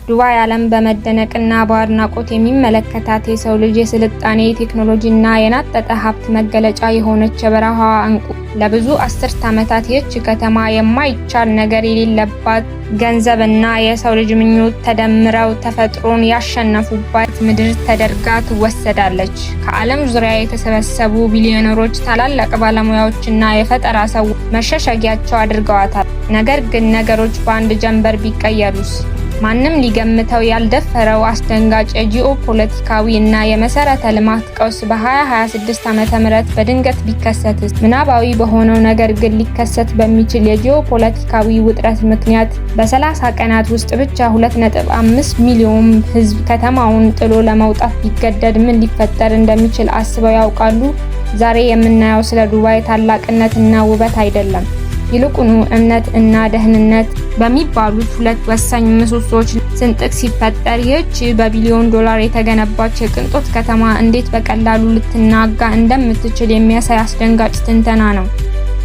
ዱባይ ዓለም በመደነቅና በአድናቆት የሚመለከታት የሰው ልጅ የስልጣኔ ቴክኖሎጂና የናጠጠ ሀብት መገለጫ የሆነች የበረሃዋ እንቁ። ለብዙ አስርት ዓመታት ይህች ከተማ የማይቻል ነገር የሌለባት ገንዘብና የሰው ልጅ ምኞት ተደምረው ተፈጥሮን ያሸነፉባት ምድር ተደርጋ ትወሰዳለች። ከዓለም ዙሪያ የተሰበሰቡ ቢሊዮነሮች፣ ታላላቅ ባለሙያዎችና የፈጠራ ሰዎች መሸሸጊያቸው አድርገዋታል። ነገር ግን ነገሮች በአንድ ጀንበር ቢቀየሩስ? ማንም ሊገምተው ያልደፈረው አስደንጋጭ የጂኦፖለቲካዊ እና የመሰረተ ልማት ቀውስ በ2026 ዓ.ም በድንገት ቢከሰትስ? ምናባዊ በሆነው ነገር ግን ሊከሰት በሚችል የጂኦፖለቲካዊ ውጥረት ምክንያት በ30 ቀናት ውስጥ ብቻ 2.5 ሚሊዮን ሕዝብ ከተማውን ጥሎ ለመውጣት ቢገደድ ምን ሊፈጠር እንደሚችል አስበው ያውቃሉ? ዛሬ የምናየው ስለ ዱባይ ታላቅነትና ውበት አይደለም። ይልቁኑ እምነት እና ደህንነት በሚባሉት ሁለት ወሳኝ ምሰሶዎች ስንጥቅ ሲፈጠር ይህች በቢሊዮን ዶላር የተገነባች የቅንጦት ከተማ እንዴት በቀላሉ ልትናጋ እንደምትችል የሚያሳይ አስደንጋጭ ትንተና ነው።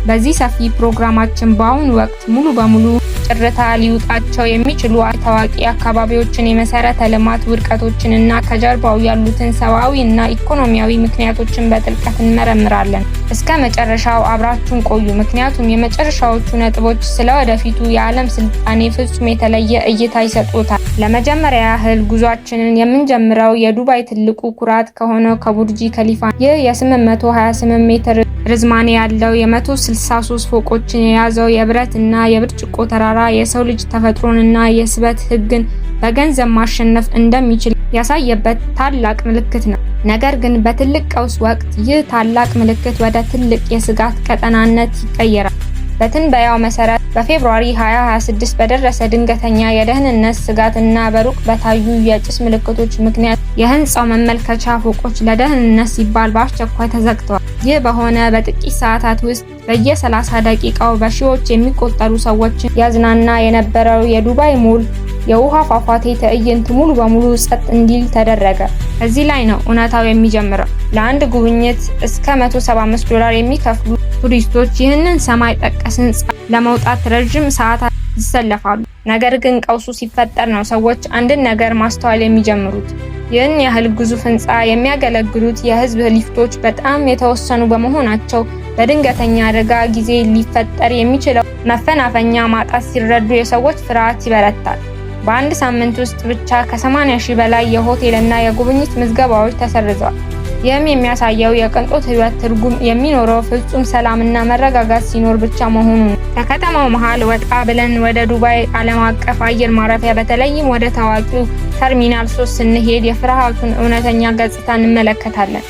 በዚህ ሰፊ ፕሮግራማችን በአሁኑ ወቅት ሙሉ በሙሉ ጭርታ ሊውጣቸው የሚችሉ ታዋቂ አካባቢዎችን፣ የመሰረተ ልማት ውድቀቶችን እና ከጀርባው ያሉትን ሰብአዊ እና ኢኮኖሚያዊ ምክንያቶችን በጥልቀት እንመረምራለን። እስከ መጨረሻው አብራችሁን ቆዩ፣ ምክንያቱም የመጨረሻዎቹ ነጥቦች ስለ ወደፊቱ የዓለም ስልጣኔ ፍጹም የተለየ እይታ ይሰጡታል። ለመጀመሪያ ያህል ጉዟችንን የምንጀምረው የዱባይ ትልቁ ኩራት ከሆነው ከቡርጂ ከሊፋ። ይህ የ828 ሜትር ርዝማኔ ያለው የ163 ፎቆችን የያዘው የብረት እና የብርጭቆ ተራራ የሰው ልጅ ተፈጥሮንና የስበት ሕግን በገንዘብ ማሸነፍ እንደሚችል ያሳየበት ታላቅ ምልክት ነው። ነገር ግን በትልቅ ቀውስ ወቅት ይህ ታላቅ ምልክት ወደ ትልቅ የስጋት ቀጠናነት ይቀየራል። በትንበያው መሰረት በፌብሩዋሪ 2026 በደረሰ ድንገተኛ የደህንነት ስጋትና በሩቅ በታዩ የጭስ ምልክቶች ምክንያት የህንፃው መመልከቻ ፎቆች ለደህንነት ሲባል በአስቸኳይ ተዘግተዋል። ይህ በሆነ በጥቂት ሰዓታት ውስጥ በየ30 ደቂቃው በሺዎች የሚቆጠሩ ሰዎችን ያዝናና የነበረው የዱባይ ሞል የውሃ ፏፏቴ ትዕይንት ሙሉ በሙሉ ጸጥ እንዲል ተደረገ። እዚህ ላይ ነው እውነታው የሚጀምረው። ለአንድ ጉብኝት እስከ $175 የሚከፍሉ ቱሪስቶች ይህንን ሰማይ ጠቀስ ህንፃ ለመውጣት ረጅም ሰዓታት ይሰለፋሉ። ነገር ግን ቀውሱ ሲፈጠር ነው ሰዎች አንድን ነገር ማስተዋል የሚጀምሩት። ይህን ያህል ግዙፍ ህንፃ የሚያገለግሉት የህዝብ ሊፍቶች በጣም የተወሰኑ በመሆናቸው በድንገተኛ አደጋ ጊዜ ሊፈጠር የሚችለው መፈናፈኛ ማጣት ሲረዱ የሰዎች ፍርሃት ይበረታል። በአንድ ሳምንት ውስጥ ብቻ ከ80,000 በላይ የሆቴልና የጉብኝት ምዝገባዎች ተሰርዘዋል። ይህም የሚያሳየው የቅንጦት ህይወት ትርጉም የሚኖረው ፍጹም ሰላምና መረጋጋት ሲኖር ብቻ መሆኑን ነው። ከከተማው መሃል ወጣ ብለን ወደ ዱባይ ዓለም አቀፍ አየር ማረፊያ በተለይም ወደ ታዋቂው ተርሚናል 3 ስንሄድ የፍርሃቱን እውነተኛ ገጽታ እንመለከታለን።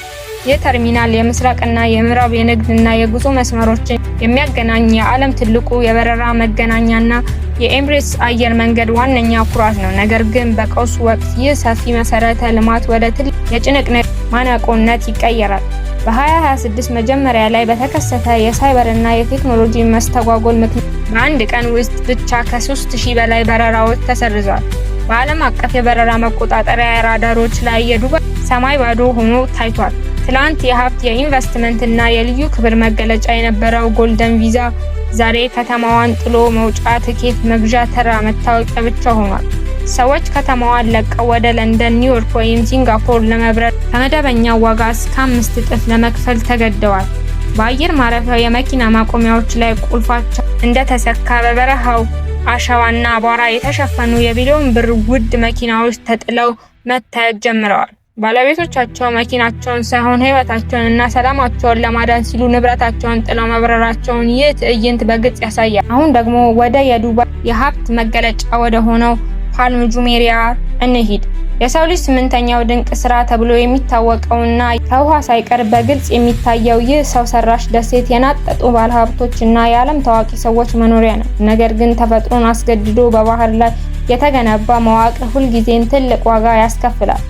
ይህ ተርሚናል የምስራቅና የምዕራብ የንግድና የጉዞ መስመሮችን የሚያገናኝ የዓለም ትልቁ የበረራ መገናኛና የኤምሬትስ አየር መንገድ ዋነኛ ኩራት ነው። ነገር ግን በቀውሱ ወቅት ይህ ሰፊ መሰረተ ልማት ወደ ትልቅ የጭንቅንቅ ማነቆነት ይቀየራል። በ2026 መጀመሪያ ላይ በተከሰተ የሳይበርና የቴክኖሎጂ መስተጓጎል ምክንያት በአንድ ቀን ውስጥ ብቻ ከ3000 በላይ በረራዎች ተሰርዘዋል። በዓለም አቀፍ የበረራ መቆጣጠሪያ ራዳሮች ላይ የዱባይ ሰማይ ባዶ ሆኖ ታይቷል። ትላንት የሀብት የኢንቨስትመንት እና የልዩ ክብር መገለጫ የነበረው ጎልደን ቪዛ ዛሬ ከተማዋን ጥሎ መውጫ ትኬት መግዣ ተራ መታወቂያ ብቻ ሆኗል። ሰዎች ከተማዋን ለቀው ወደ ለንደን፣ ኒውዮርክ ወይም ሲንጋፖር ለመብረር ከመደበኛው ዋጋ እስከ 5 እጥፍ ለመክፈል ተገደዋል። በአየር ማረፊያው የመኪና ማቆሚያዎች ላይ ቁልፋቸው እንደተሰካ በበረሃው አሸዋና አቧራ የተሸፈኑ የቢሊዮን ብር ውድ መኪናዎች ተጥለው መታየት ጀምረዋል። ባለቤቶቻቸው መኪናቸውን ሳይሆን ሕይወታቸውን እና ሰላማቸውን ለማዳን ሲሉ ንብረታቸውን ጥለው መብረራቸውን ይህ ትዕይንት በግልጽ ያሳያል። አሁን ደግሞ ወደ የዱባይ የሀብት መገለጫ ወደ ሆነው ፓልም ጁሜይራ እንሂድ። የሰው ልጅ 8ኛው ድንቅ ስራ ተብሎ የሚታወቀውና ከውሃ ሳይቀር በግልጽ የሚታየው ይህ ሰው ሰራሽ ደሴት የናጠጡ ባለሀብቶችና የዓለም ታዋቂ ሰዎች መኖሪያ ነው። ነገር ግን ተፈጥሮን አስገድዶ በባህር ላይ የተገነባ መዋቅር ሁልጊዜም ትልቅ ዋጋ ያስከፍላል።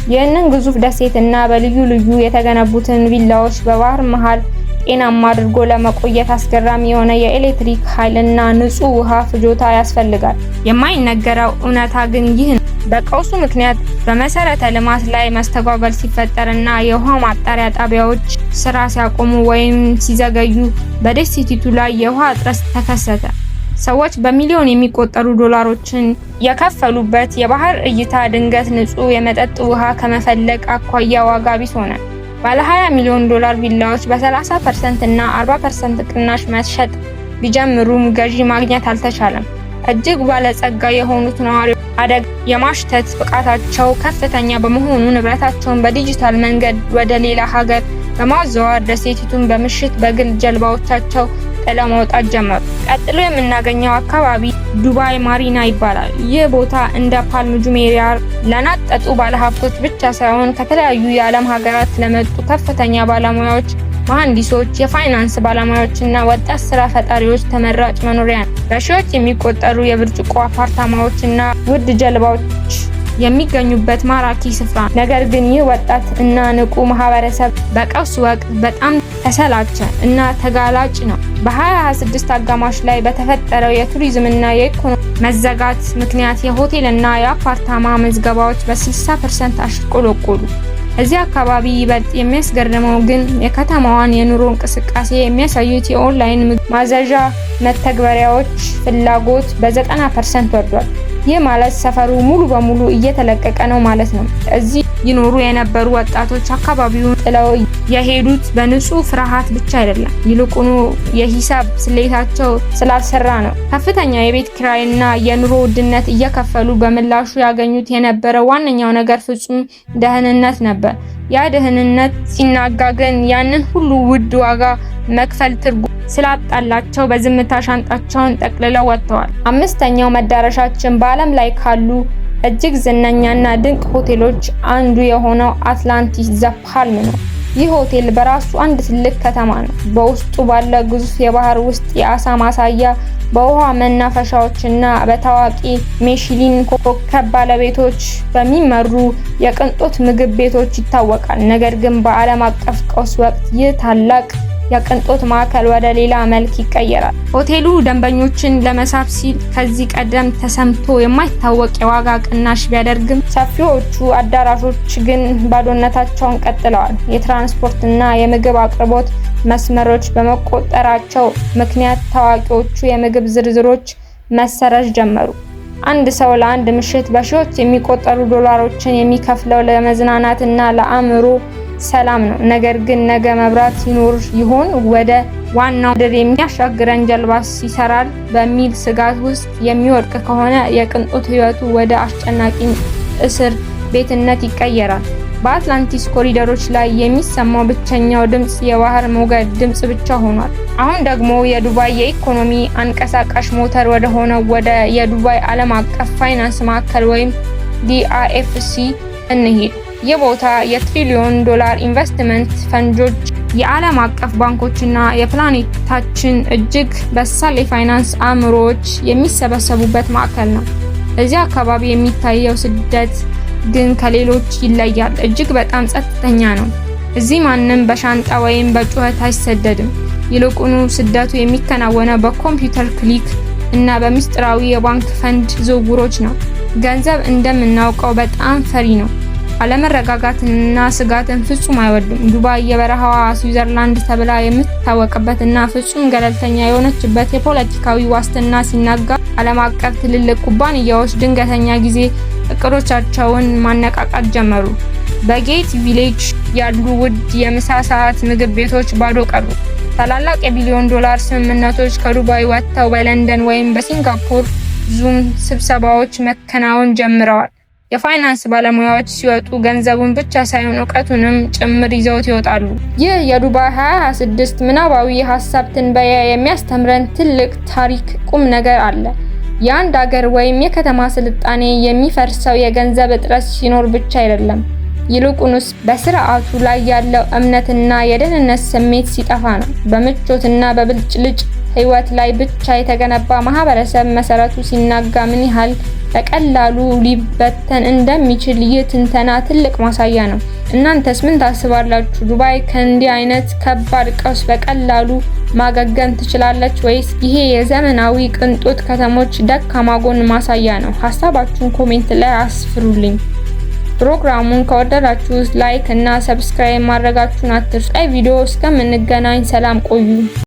ይህንን ግዙፍ ደሴትና በልዩ ልዩ የተገነቡትን ቪላዎች በባህር መሃል ጤናማ አድርጎ ለመቆየት አስገራሚ የሆነ የኤሌክትሪክ ኃይልና ንጹህ ውሃ ፍጆታ ያስፈልጋል። የማይነገረው እውነታ ግን ይህ ነው። በቀውሱ ምክንያት በመሰረተ ልማት ላይ መስተጓጎል ሲፈጠርና የውሃ ማጣሪያ ጣቢያዎች ስራ ሲያቆሙ ወይም ሲዘገዩ በደሴቲቱ ላይ የውሃ እጥረት ተከሰተ። ሰዎች በሚሊዮን የሚቆጠሩ ዶላሮችን የከፈሉበት የባህር እይታ ድንገት ንጹህ የመጠጥ ውሃ ከመፈለግ አኳያ ዋጋ ቢስ ሆነ። ባለ 20 ሚሊዮን ዶላር ቪላዎች በ30% እና 40% ቅናሽ መሸጥ ቢጀምሩም ገዢ ማግኘት አልተቻለም። እጅግ ባለጸጋ የሆኑት ነዋሪዎች አደጋ የማሽተት ብቃታቸው ከፍተኛ በመሆኑ ንብረታቸውን በዲጂታል መንገድ ወደ ሌላ ሀገር በማዘዋወር ደሴቲቱን በምሽት በግል ጀልባዎቻቸው ጥለው መውጣት ጀመሩ። ቀጥሎ የምናገኘው አካባቢ ዱባይ ማሪና ይባላል። ይህ ቦታ እንደ ፓልም ጁሜይራ ለናጠጡ ባለሀብቶች ብቻ ሳይሆን ከተለያዩ የዓለም ሀገራት ለመጡ ከፍተኛ ባለሙያዎች፣ መሐንዲሶች፣ የፋይናንስ ባለሙያዎችና ወጣት ስራ ፈጣሪዎች ተመራጭ መኖሪያ ነው። በሺዎች የሚቆጠሩ የብርጭቆ አፓርታማዎችና ውድ ጀልባዎች የሚገኙበት ማራኪ ስፍራ። ነገር ግን ይህ ወጣት እና ንቁ ማህበረሰብ በቀውስ ወቅት በጣም ተሰላቸ እና ተጋላጭ ነው። በ2026 አጋማሽ ላይ በተፈጠረው የቱሪዝምና የኢኮኖሚ መዘጋት ምክንያት የሆቴል እና የአፓርታማ ምዝገባዎች በ60% አሽቆለቆሉ። እዚህ አካባቢ ይበልጥ የሚያስገርመው ግን የከተማዋን የኑሮ እንቅስቃሴ የሚያሳዩት የኦንላይን ማዘዣ መተግበሪያዎች ፍላጎት በ90% ወርዷል። ይህ ማለት ሰፈሩ ሙሉ በሙሉ እየተለቀቀ ነው ማለት ነው። እዚህ ይኖሩ የነበሩ ወጣቶች አካባቢውን ጥለው የሄዱት በንጹህ ፍርሃት ብቻ አይደለም፣ ይልቁኑ የሂሳብ ስሌታቸው ስላልሰራ ነው። ከፍተኛ የቤት ኪራይና የኑሮ ውድነት እየከፈሉ በምላሹ ያገኙት የነበረው ዋነኛው ነገር ፍጹም ደህንነት ነበር። ያ ደህንነት ሲናጋ ግን ያንን ሁሉ ውድ ዋጋ መክፈል ትርጉም ስላጣላቸው በዝምታ ሻንጣቸውን ጠቅልለው ወጥተዋል። አምስተኛው መዳረሻችን በዓለም ላይ ካሉ እጅግ ዝነኛና ድንቅ ሆቴሎች አንዱ የሆነው አትላንቲስ ዘ ፓልም ነው። ይህ ሆቴል በራሱ አንድ ትልቅ ከተማ ነው። በውስጡ ባለ ግዙፍ የባህር ውስጥ የአሳ ማሳያ፣ በውሃ መናፈሻዎችና በታዋቂ ሚሽሊን ኮከብ ባለቤቶች በሚመሩ የቅንጦት ምግብ ቤቶች ይታወቃል። ነገር ግን በዓለም አቀፍ ቀውስ ወቅት ይህ ታላቅ የቅንጦት ማዕከል ወደ ሌላ መልክ ይቀየራል። ሆቴሉ ደንበኞችን ለመሳብ ሲል ከዚህ ቀደም ተሰምቶ የማይታወቅ የዋጋ ቅናሽ ቢያደርግም ሰፊዎቹ አዳራሾች ግን ባዶነታቸውን ቀጥለዋል። የትራንስፖርት እና የምግብ አቅርቦት መስመሮች በመቆጠራቸው ምክንያት ታዋቂዎቹ የምግብ ዝርዝሮች መሰረዝ ጀመሩ። አንድ ሰው ለአንድ ምሽት በሺዎች የሚቆጠሩ ዶላሮችን የሚከፍለው ለመዝናናት እና ለአእምሮ ሰላም ነው። ነገር ግን ነገ መብራት ይኖር ይሆን? ወደ ዋናው ምድር የሚያሻግረን ጀልባስ ይሰራል በሚል ስጋት ውስጥ የሚወድቅ ከሆነ የቅንጦት ህይወቱ ወደ አስጨናቂ እስር ቤትነት ይቀየራል። በአትላንቲስ ኮሪደሮች ላይ የሚሰማው ብቸኛው ድምጽ የባህር ሞገድ ድምጽ ብቻ ሆኗል። አሁን ደግሞ የዱባይ የኢኮኖሚ አንቀሳቃሽ ሞተር ወደ ሆነው ወደ የዱባይ ዓለም አቀፍ ፋይናንስ ማዕከል ወይም ዲአይኤፍሲ እንሂድ። ይህ ቦታ የትሪሊዮን ዶላር ኢንቨስትመንት ፈንጆች፣ የዓለም አቀፍ ባንኮችና የፕላኔታችን እጅግ በሳል የፋይናንስ አእምሮዎች የሚሰበሰቡበት ማዕከል ነው። እዚህ አካባቢ የሚታየው ስደት ግን ከሌሎች ይለያል። እጅግ በጣም ጸጥተኛ ነው። እዚህ ማንም በሻንጣ ወይም በጩኸት አይሰደድም። ይልቁኑ ስደቱ የሚከናወነው በኮምፒውተር ክሊክ እና በሚስጥራዊ የባንክ ፈንድ ዝውውሮች ነው። ገንዘብ እንደምናውቀው በጣም ፈሪ ነው። አለመረጋጋትንና ስጋትን ፍጹም አይወድም። ዱባይ የበረሃዋ ስዊዘርላንድ ተብላ የምትታወቅበት እና ፍጹም ገለልተኛ የሆነችበት የፖለቲካዊ ዋስትና ሲናጋ ዓለም አቀፍ ትልልቅ ኩባንያዎች ድንገተኛ ጊዜ እቅዶቻቸውን ማነቃቃት ጀመሩ። በጌት ቪሌጅ ያሉ ውድ የምሳ ሰዓት ምግብ ቤቶች ባዶ ቀሩ። ታላላቅ የቢሊዮን ዶላር ስምምነቶች ከዱባይ ወጥተው በለንደን ወይም በሲንጋፖር ዙም ስብሰባዎች መከናወን ጀምረዋል። የፋይናንስ ባለሙያዎች ሲወጡ ገንዘቡን ብቻ ሳይሆን ዕውቀቱንም ጭምር ይዘውት ይወጣሉ። ይህ የዱባይ 2026 ምናባዊ ሀሳብ ትንበያ የሚያስተምረን ትልቅ ታሪክ ቁም ነገር አለ። የአንድ ሀገር ወይም የከተማ ስልጣኔ የሚፈርሰው የገንዘብ እጥረት ሲኖር ብቻ አይደለም፣ ይልቁንስ በስርዓቱ ላይ ያለው እምነትና የደህንነት ስሜት ሲጠፋ ነው። በምቾትና በብልጭልጭ ህይወት ላይ ብቻ የተገነባ ማህበረሰብ መሰረቱ ሲናጋ ምን ያህል በቀላሉ ሊበተን እንደሚችል ይህ ትንተና ትልቅ ማሳያ ነው። እናንተስ ምን ታስባላችሁ? ዱባይ ከእንዲህ አይነት ከባድ ቀውስ በቀላሉ ማገገም ትችላለች ወይስ ይሄ የዘመናዊ ቅንጦት ከተሞች ደካማ ጎን ማሳያ ነው? ሀሳባችሁን ኮሜንት ላይ አስፍሩልኝ። ፕሮግራሙን ከወደዳችሁ ላይክ እና ሰብስክራይብ ማድረጋችሁን አትርሱ። ቪዲዮ እስከምንገናኝ ሰላም ቆዩ።